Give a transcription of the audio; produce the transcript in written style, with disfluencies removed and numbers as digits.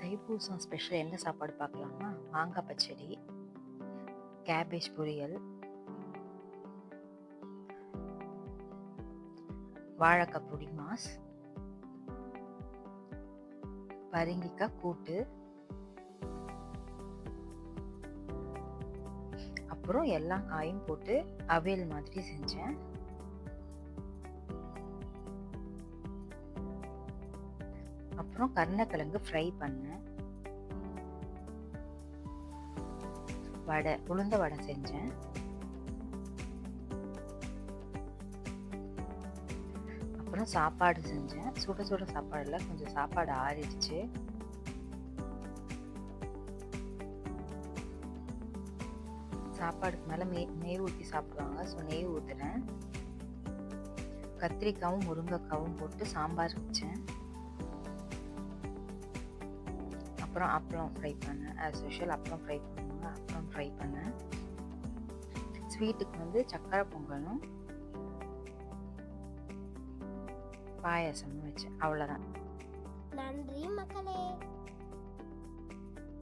Thaipusam special என்ன சாப்பாடு பார்க்கலாமா? மாங்காய் பச்சடி, கேபேஜ் பொரியல், வாழைக்காய் பொடி மாஸ், பரங்கிக்காய் கூட்டு, அப்புறம் எல்லா காயும் போட்டு அவியல் மாதிரி செஞ்சேன். அப்புறம் கருணக்கிழங்கு ஃப்ரை பண்ணேன். வடை, உளுந்த வடை செஞ்சேன். அப்புறம் சாப்பாடு செஞ்சேன். சுட சுட சாப்பாடுல கொஞ்சம் சாப்பாடு ஆறிடுச்சு. சாப்பாடுக்கு மேலே நெய் ஊற்றி சாப்பிடுவாங்க, ஸோ நெய் ஊற்றுறேன். கத்திரிக்காவும் முருங்கைக்காவும் போட்டு சாம்பார் வச்சேன். அப்புறம் அப்பளம் ஃப்ரை பண்ணேன். ஆஸ் யூஷுவல் அப்பளம் ஃப்ரை பண்ணுவாங்க, அப்பளம் ஃப்ரை பண்ணேன். ஸ்வீட்டுக்கு சக்கரை பொங்கலும் பாயாசமும் வச்சேன். அவ்வளோதான். நன்றி மக்களே.